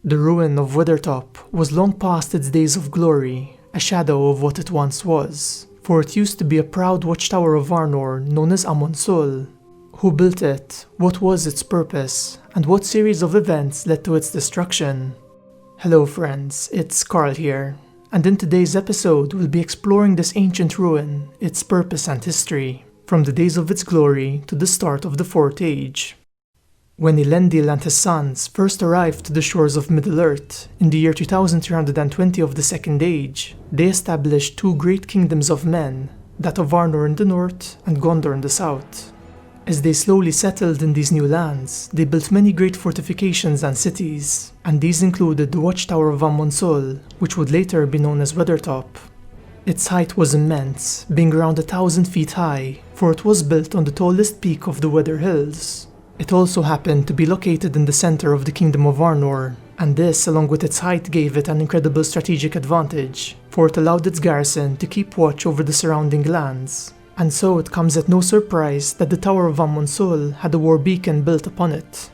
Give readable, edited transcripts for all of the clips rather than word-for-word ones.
The ruin of Weathertop was long past its days of glory, a shadow of what it once was, for it used to be a proud watchtower of Arnor known as Amon Sul. Who built it, what was its purpose, and what series of events led to its destruction? Hello friends, it's Carl here, and in today's episode we'll be exploring this ancient ruin, its purpose and history, from the days of its glory to the start of the Fourth Age. When Elendil and his sons first arrived to the shores of Middle-earth in the year 2320 of the Second Age, they established two great kingdoms of men, that of Arnor in the north and Gondor in the south. As they slowly settled in these new lands, they built many great fortifications and cities, and these included the watchtower of Amon Sul, which would later be known as Weathertop. Its height was immense, being around 1,000 feet high, for it was built on the tallest peak of the Weather Hills. It also happened to be located in the center of the Kingdom of Arnor, and this, along with its height, gave it an incredible strategic advantage, for it allowed its garrison to keep watch over the surrounding lands. And so it comes at no surprise that the Tower of Amon Sul had a war beacon built upon it.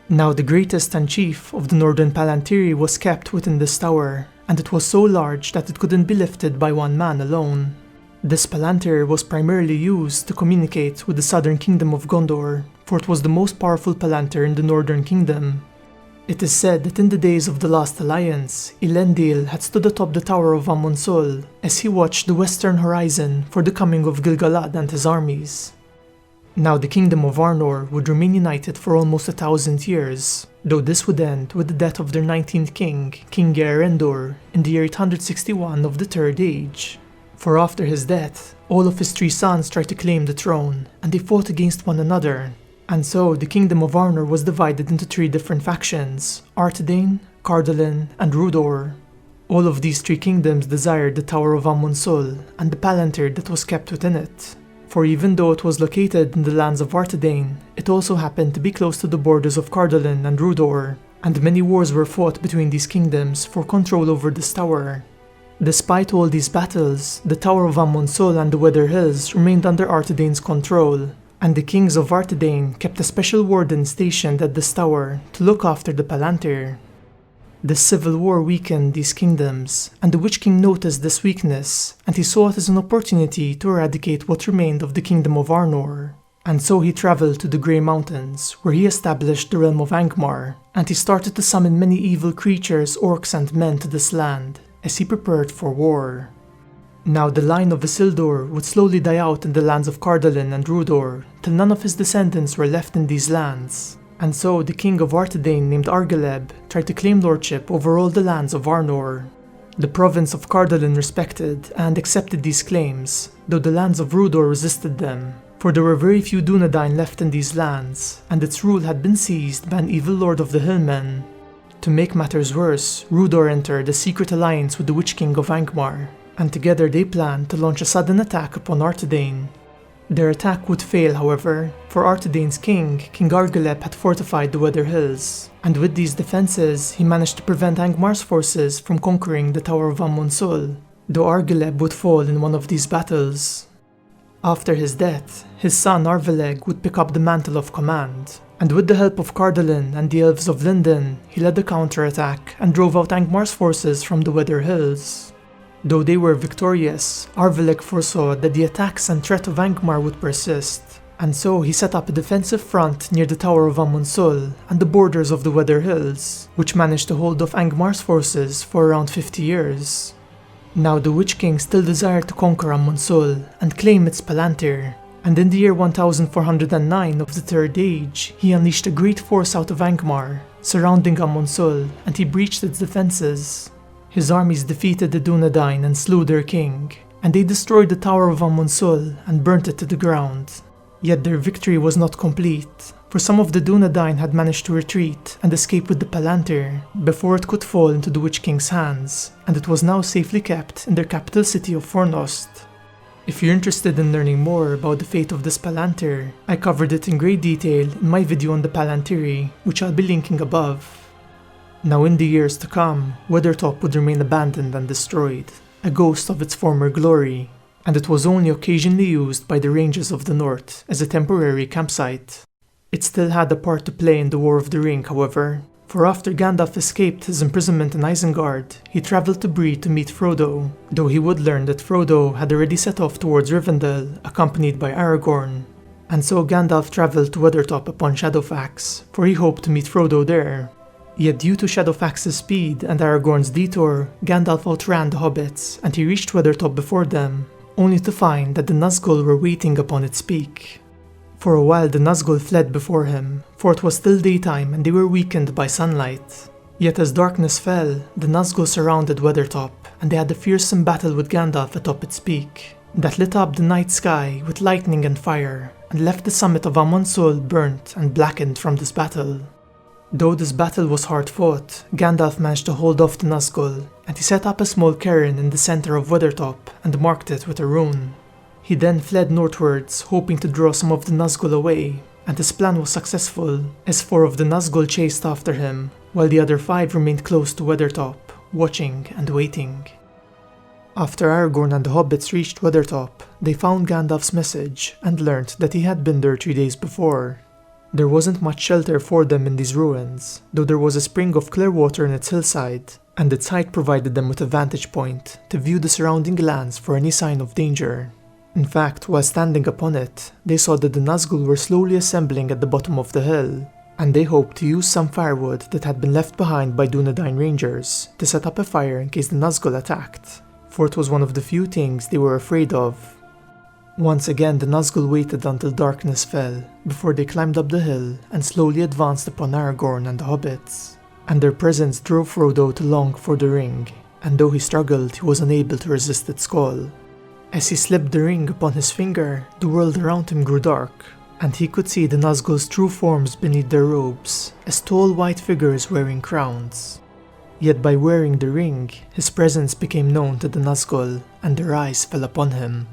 Now the greatest and chief of the Northern Palantiri was kept within this tower, and it was so large that it couldn't be lifted by one man alone. This Palantir was primarily used to communicate with the southern kingdom of Gondor, for it was the most powerful Palantir in the northern kingdom. It is said that in the days of the Last Alliance, Elendil had stood atop the Tower of Amon Sul as he watched the western horizon for the coming of Gil-galad and his armies. Now the kingdom of Arnor would remain united for almost 1,000 years, though this would end with the death of their 19th king, King Eärendil, in the year 861 of the Third Age. For after his death, all of his three sons tried to claim the throne, and they fought against one another. And so the kingdom of Arnor was divided into three different factions: Arthedain, Cardolan, and Rhudaur. All of these three kingdoms desired the Tower of Amon Sul and the Palantir that was kept within it. For even though it was located in the lands of Arthedain, it also happened to be close to the borders of Cardolan and Rhudaur, and many wars were fought between these kingdoms for control over this tower. Despite all these battles, the Tower of Amon Sul and the Weather Hills remained under Arthedain's control, and the kings of Arthedain kept a special warden stationed at this tower to look after the Palantir. The civil war weakened these kingdoms, and the Witch King noticed this weakness, and he saw it as an opportunity to eradicate what remained of the kingdom of Arnor. And so he traveled to the Grey Mountains, where he established the realm of Angmar, and he started to summon many evil creatures, orcs and men to this land, as he prepared for war. Now the line of Isildur would slowly die out in the lands of Cardolan and Rhudaur, till none of his descendants were left in these lands. And so the king of Arthedain named Argileb tried to claim lordship over all the lands of Arnor. The province of Cardolan respected and accepted these claims, though the lands of Rhudaur resisted them, for there were very few Dunedain left in these lands, and its rule had been seized by an evil lord of the Hillmen. To make matters worse, Rhudaur entered a secret alliance with the Witch King of Angmar, and together they planned to launch a sudden attack upon Arthedain. Their attack would fail, however, for Arthedain's king, King Argileb, had fortified the Weather Hills, and with these defenses he managed to prevent Angmar's forces from conquering the Tower of Amon Sul, though Argileb would fall in one of these battles. After his death, his son Arveleg would pick up the mantle of command, and with the help of Cardolan and the elves of Lindon, he led a counterattack and drove out Angmar's forces from the Weather Hills. Though they were victorious, Arveleg foresaw that the attacks and threat of Angmar would persist, and so he set up a defensive front near the Tower of Amon Sul and the borders of the Weather Hills, which managed to hold off Angmar's forces for around 50 years. Now the Witch King still desired to conquer Amon Sul and claim its Palantir, and in the year 1409 of the Third Age, he unleashed a great force out of Angmar, surrounding Amon Sul, and he breached its defenses. His armies defeated the Dunedain and slew their king, and they destroyed the Tower of Amon Sul and burnt it to the ground. Yet their victory was not complete, for some of the Dunedain had managed to retreat and escape with the Palantir before it could fall into the Witch King's hands, and it was now safely kept in their capital city of Fornost. If you're interested in learning more about the fate of this Palantir, I covered it in great detail in my video on the Palantiri, which I'll be linking above. Now in the years to come, Weathertop would remain abandoned and destroyed, a ghost of its former glory, and it was only occasionally used by the ranges of the north as a temporary campsite. It still had a part to play in the War of the Ring, however, For after Gandalf escaped his imprisonment in Isengard, he travelled to Bree to meet Frodo, though he would learn that Frodo had already set off towards Rivendell, accompanied by Aragorn. And so Gandalf travelled to Weathertop upon Shadowfax, for he hoped to meet Frodo there. Yet due to Shadowfax's speed and Aragorn's detour, Gandalf outran the hobbits and he reached Weathertop before them, only to find that the Nazgul were waiting upon its peak. For a while the Nazgul fled before him, for it was still daytime and they were weakened by sunlight. Yet as darkness fell, the Nazgul surrounded Weathertop, and they had a fearsome battle with Gandalf atop its peak, that lit up the night sky with lightning and fire, and left the summit of Amon Sol burnt and blackened from this battle. Though this battle was hard fought, Gandalf managed to hold off the Nazgul, and he set up a small cairn in the center of Weathertop and marked it with a rune. He then fled northwards, hoping to draw some of the Nazgul away, and his plan was successful, as 4 of the Nazgul chased after him, while the other 5 remained close to Weathertop, watching and waiting. After Aragorn and the hobbits reached Weathertop, they found Gandalf's message and learnt that he had been there 3 days before. There wasn't much shelter for them in these ruins, though there was a spring of clear water in its hillside, and its height provided them with a vantage point to view the surrounding lands for any sign of danger. In fact, while standing upon it, they saw that the Nazgul were slowly assembling at the bottom of the hill, and they hoped to use some firewood that had been left behind by Dunedain rangers to set up a fire in case the Nazgul attacked, for it was one of the few things they were afraid of. Once again the Nazgul waited until darkness fell, before they climbed up the hill and slowly advanced upon Aragorn and the hobbits, and their presence drove Frodo to long for the ring, and though he struggled, he was unable to resist its call. As he slipped the ring upon his finger, the world around him grew dark, and he could see the Nazgul's true forms beneath their robes, as tall white figures wearing crowns. Yet by wearing the ring, his presence became known to the Nazgul, and their eyes fell upon him.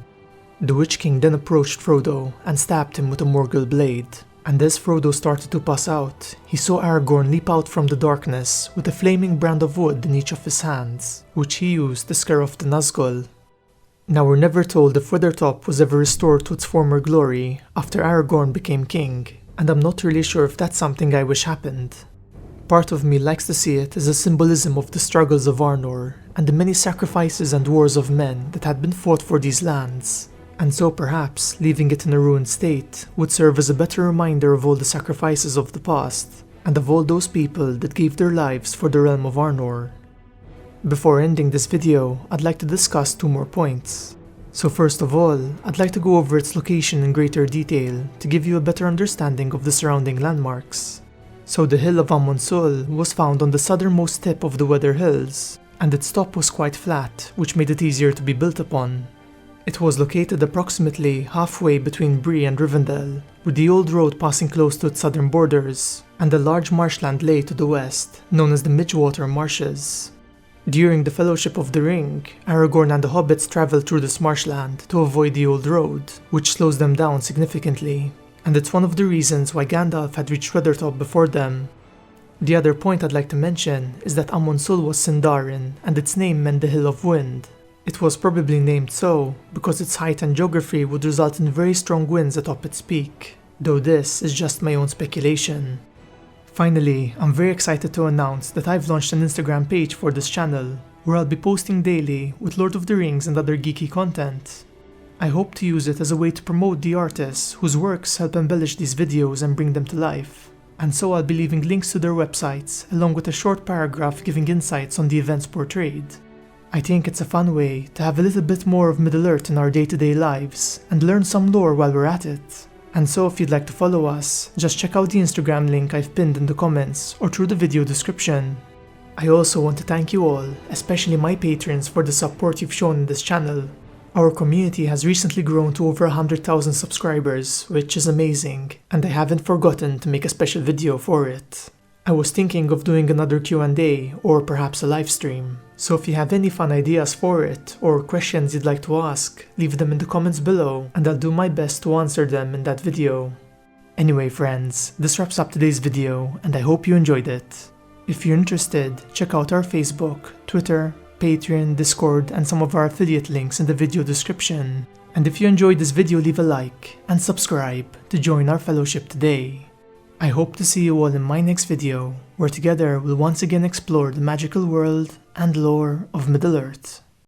The Witch King then approached Frodo and stabbed him with a Morgul blade, and as Frodo started to pass out, he saw Aragorn leap out from the darkness with a flaming brand of wood in each of his hands, which he used to scare off the Nazgul. Now we're never told if Weathertop was ever restored to its former glory after Aragorn became king, and I'm not really sure if that's something I wish happened. Part of me likes to see it as a symbolism of the struggles of Arnor, and the many sacrifices and wars of men that had been fought for these lands, and so perhaps leaving it in a ruined state would serve as a better reminder of all the sacrifices of the past, and of all those people that gave their lives for the realm of Arnor. Before ending this video, I'd like to discuss 2 more points. So first of all, I'd like to go over its location in greater detail to give you a better understanding of the surrounding landmarks. So the hill of Amon Sol was found on the southernmost tip of the Weather Hills, and its top was quite flat, which made it easier to be built upon. It was located approximately halfway between Bree and Rivendell, with the old road passing close to its southern borders, and a large marshland lay to the west, known as the Midgewater Marshes. During the Fellowship of the Ring, Aragorn and the hobbits travelled through this marshland to avoid the old road, which slows them down significantly, and it's one of the reasons why Gandalf had reached Weathertop before them. The other point I'd like to mention is that Amon Sol was Sindarin, and its name meant the Hill of Wind. It was probably named so because its height and geography would result in very strong winds atop its peak, though this is just my own speculation. Finally, I'm very excited to announce that I've launched an Instagram page for this channel, where I'll be posting daily with Lord of the Rings and other geeky content. I hope to use it as a way to promote the artists whose works help embellish these videos and bring them to life, and so I'll be leaving links to their websites along with a short paragraph giving insights on the events portrayed. I think it's a fun way to have a little bit more of Middle-earth in our day-to-day lives and learn some lore while we're at it. And so if you'd like to follow us, just check out the Instagram link I've pinned in the comments or through the video description. I also want to thank you all, especially my patrons, for the support you've shown in this channel. Our community has recently grown to over 100,000 subscribers, which is amazing, and I haven't forgotten to make a special video for it. I was thinking of doing another Q&A or perhaps a live stream, so if you have any fun ideas for it or questions you'd like to ask, leave them in the comments below and I'll do my best to answer them in that video. Anyway friends, this wraps up today's video and I hope you enjoyed it. If you're interested, check out our Facebook, Twitter, Patreon, Discord and some of our affiliate links in the video description. And if you enjoyed this video, leave a like and subscribe to join our fellowship today. I hope to see you all in my next video, where together we'll once again explore the magical world and lore of Middle-earth.